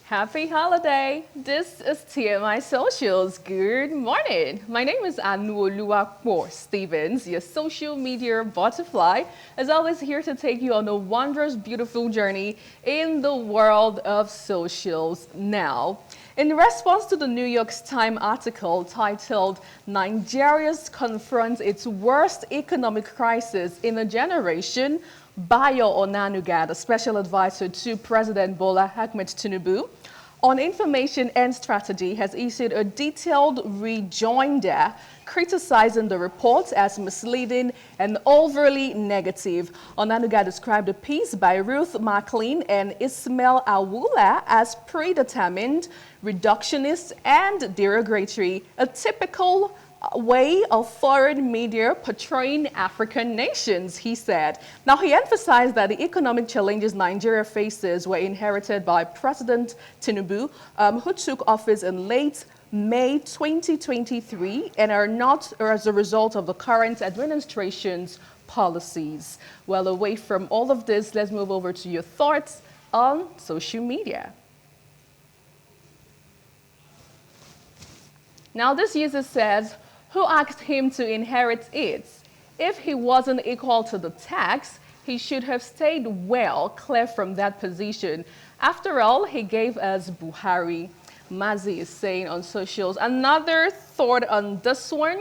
Happy holiday! This is TMI Socials. Good morning. My name is Auwal Stevens, your social media butterfly, as always here to take you on a wondrous, beautiful journey in the world of socials now. In response to the New York Times article titled, "Nigeria's confronts its worst economic crisis in a generation," Bayo Onanuga, the special advisor to President Bola Tinubu on information and strategy, has issued a detailed rejoinder criticizing the report as misleading and overly negative. Onanuga described a piece by Ruth, Maclean, and Ismail Auwal as predetermined, reductionist, and derogatory, a typical way of foreign media portraying African nations, he said. Now, he emphasized that the economic challenges Nigeria faces were inherited by President Tinubu, who took office in late May 2023 and are not as a result of the current administration's policies. Well, away from all of this, let's move over to your thoughts on social media. Now, this user says, "Who asked him to inherit it? If he wasn't equal to the tax, he should have stayed well clear from that position. After all, he gave us Buhari." Mazi is saying on socials. Another thought on this one.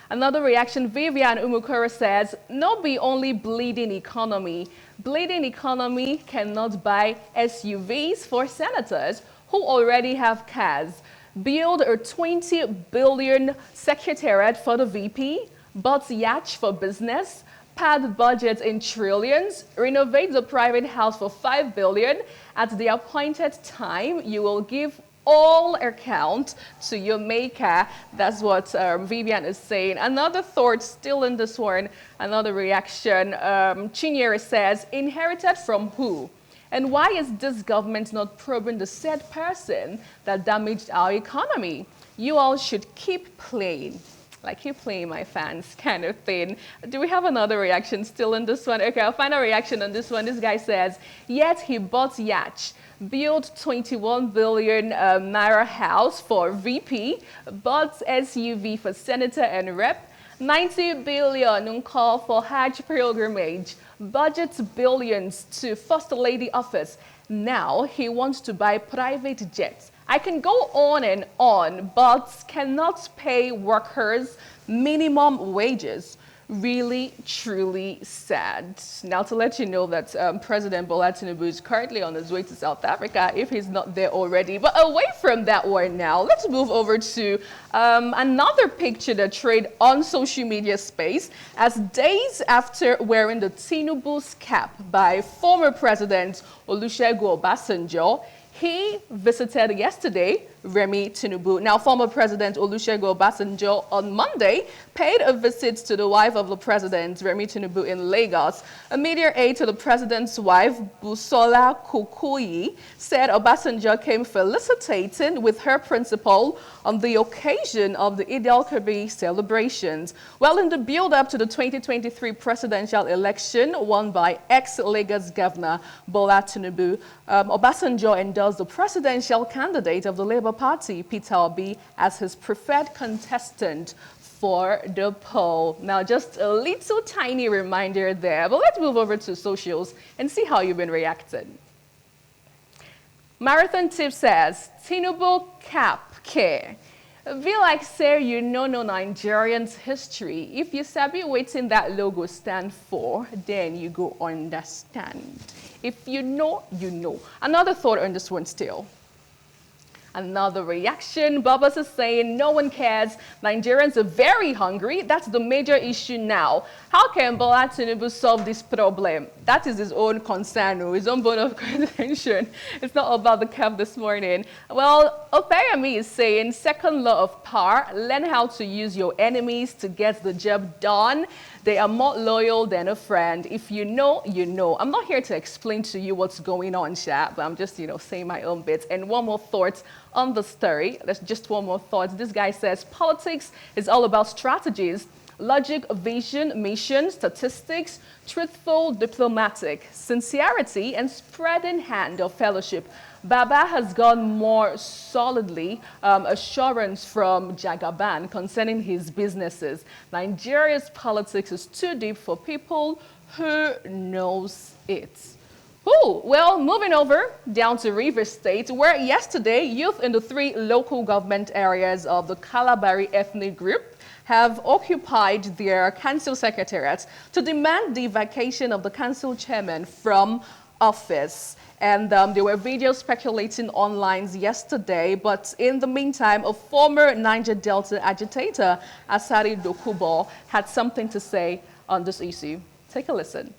Another reaction, Vivian Umukura says, "No be only bleeding economy. Bleeding economy cannot buy SUVs for senators who already have cars. Build a 20 billion secretariat for the VP, but yacht for business, pad budget in trillions, renovate the private house for 5 billion. At the appointed time, you will give all account to your maker." That's what Vivian is saying. Another thought still in this one, another reaction. Chinyere says, "Inherited from who? And why is this government not probing the said person that damaged our economy? You all should keep playing." Like, keep playing, my fans, kind of thing. Do we have another reaction still in this one? Okay, I'll find a reaction on this one. This guy says, "Yet he bought yacht, built 21 billion naira house for VP, bought SUV for senator and rep, 90 billion call for Hajj pilgrimage, budget billions to First Lady office. Now he wants to buy private jets. I can go on, but cannot pay workers minimum wages." Really, truly sad. Now, to let you know that President Bola Tinubu is currently on his way to South Africa, if he's not there already. But away from that one now, let's move over to another picture that trade on social media space, as days after wearing the Tinubu's cap by former President Olusegun Obasanjo, he visited yesterday Remi Tinubu. Now, former President Olusegun Obasanjo on Monday paid a visit to the wife of the president, Remi Tinubu, in Lagos. A media aide to the president's wife, Busola Kukuyi, said Obasanjo came felicitating with her principal on the occasion of the Eid al-Kabir celebrations. Well, in the build-up to the 2023 presidential election won by ex-Lagos Governor Bola Tinubu, Obasanjo endorsed the presidential candidate of the Labour Party, Peter Obi, as his preferred contestant for the poll. Now, just a little tiny reminder there, but let's move over to socials and see how you've been reacting. Marathon Tip says, "Tinubu cap care. Be like say you know no Nigerians history. If you sabi waiting that logo stand for, then you go understand. If you know, you know." Another thought on this one still. Another reaction, Babas is saying, "No one cares. Nigerians are very hungry. That's the major issue now. How can Bola Tinubu solve this problem? That is his own concern, his own bone of contention. It's not about the cap this morning." Well, Opeyemi is saying, "Second law of power, learn how to use your enemies to get the job done. They are more loyal than a friend. If you know, you know." I'm not here to explain to you what's going on, Sha, but I'm just, saying my own bits. And one more thought on the story. That's just one more thought. This guy says, "Politics is all about strategies. logic, vision, mission, statistics, truthful, diplomatic, sincerity, and spreading hand of fellowship. Baba has got more solidly assurance from Jagaban concerning his businesses. Nigeria's politics is too deep for people who knows it. Ooh, well, moving over down to Rivers State, where yesterday youth in the 3 local government areas of the Kalabari ethnic group have occupied their council secretariats to demand the vacation of the council chairman from office. And there were videos speculating online yesterday, but in the meantime, a former Niger Delta agitator, Asari Dokubo, had something to say on this issue. Take a listen.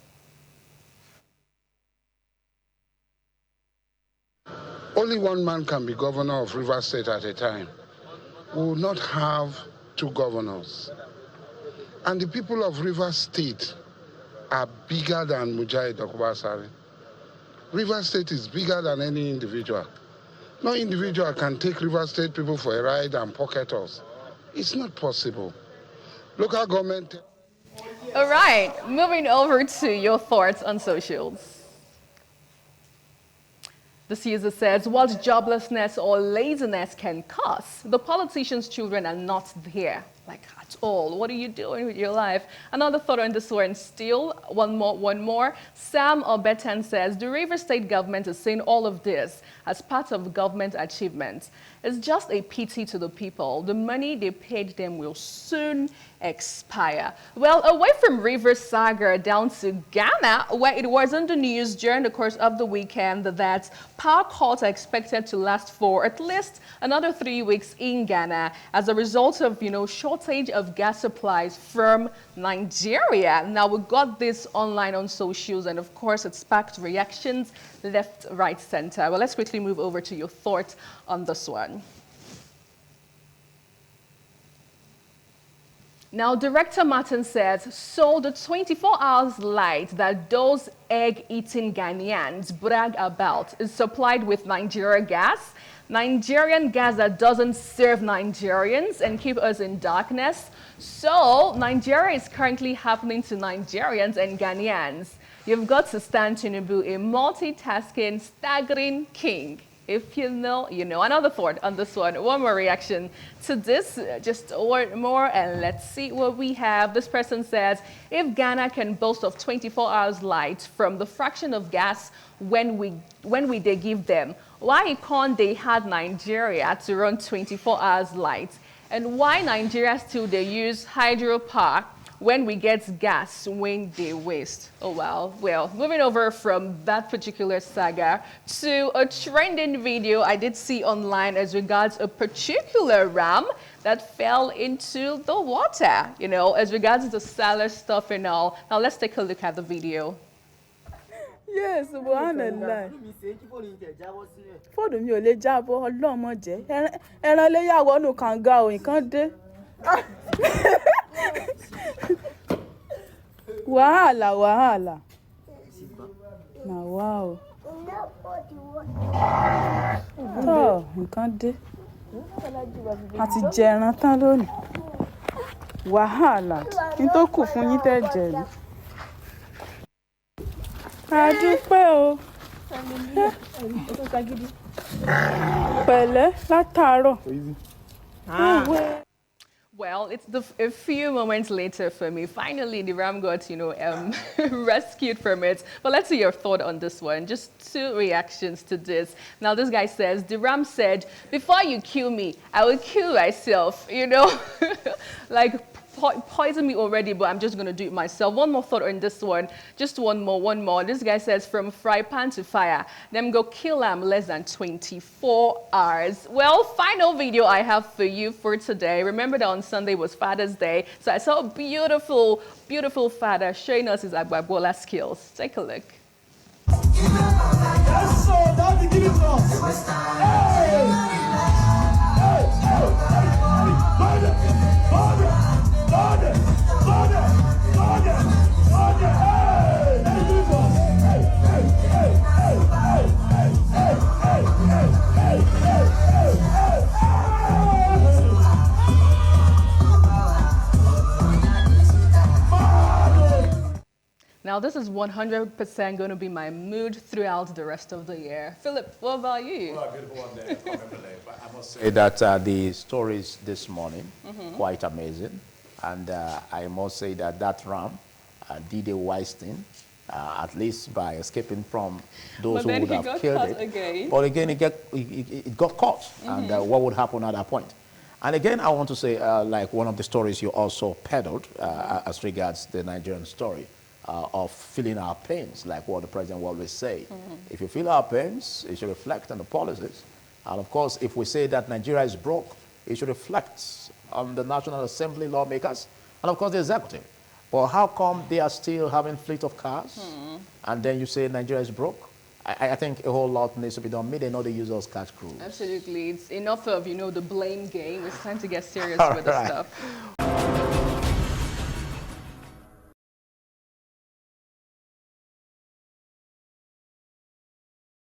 Only one man can be governor of Rivers State at a time. We will not have 2 governors. And the people of Rivers State are bigger than Mujahid Okubasari. Rivers State is bigger than any individual. No individual can take Rivers State people for a ride and pocket us. It's not possible. Local government... All right, moving over to your thoughts on socials. This user says, what joblessness or laziness can cause? The politicians' children are not here, like at all. What are you doing with your life? Another thought on this one, still, one more. Sam Obetan says, the River State government is saying all of this as part of government achievements. It's just a pity to the people. The money they paid them will soon expire. Well, away from River Saga down to Ghana, where it was in the news during the course of the weekend that power cuts are expected to last for at least another 3 weeks in Ghana as a result of, shortage of gas supplies from Nigeria. Now, we got this online on socials, and of course, it sparked reactions left, right, center. Well, let's quickly move over to your thoughts on this one. Now, Director Martin says, so the 24 hours light that those egg-eating Ghanaians brag about is supplied with Nigeria gas, Nigerian gas that doesn't serve Nigerians and keep us in darkness. So, Nigeria is currently happening to Nigerians and Ghanaians. You've got to stand Tinubu, a multitasking, staggering king. If you know, you know. Another thought on this one. One more reaction to this. Just one more, and let's see what we have. This person says, if Ghana can boast of 24 hours light from the fraction of gas when we they give them, why can't they have Nigeria to run 24 hours light? And why Nigeria still they use hydropower when we get gas when they waste? Oh, wow. Well, moving over from that particular saga to a trending video I did see online as regards a particular ram that fell into the water, as regards the salad stuff and all. Now, let's take a look at the video. Yes, subhanallah. Fóònù mi ò lè jábọ́, Ọlọ́run má jẹ́. Ẹran léyà wọnú kànga o, nǹkan dé. Wàhálà. Na wow. Oh, nǹkan dé. A ti jẹ ẹran tán lónìí. Wàhálà. Kí n tó kù fún yín tẹ́ jẹ ni. A dúpẹ́ o. Pẹ̀lẹ́ látàárọ̀. Well, it's a few moments later for me. Finally, the ram got, rescued from it. But let's see your thought on this one. Just 2 reactions to this. Now, this guy says, the ram said, before you kill me, I will kill myself, like poison me already, but I'm just going to do it myself. One more thought on this one. Just one more. This guy says, from fry pan to fire, them go kill him less than 24 hours. Well, final video I have for you for today. Remember that on Sunday was Father's Day. So I saw a beautiful, beautiful father showing us his Agbabola skills. Take a look. Yes, sir. Daddy, give it to us. Hey! this is 100% going to be my mood throughout the rest of the year. Philip, what about you? Well, beautiful one there. But I must say that the stories this morning, quite amazing. And I must say that that ram did a wise thing, at least by escaping from those who would have killed it. Again. But again, it got caught. And what would happen at that point? And again, I want to say, like one of the stories you also peddled as regards the Nigerian story of feeling our pains, like what the president will always say. If you feel our pains, it should reflect on the policies. And of course, if we say that Nigeria is broke, it should reflect on the National Assembly lawmakers and of course the executive. But how come they are still having fleet of cars? And then you say Nigeria is broke? I think a whole lot needs to be done. Maybe they know they use those cash crews. Absolutely. It's enough of, the blame game. It's time to get serious with this stuff.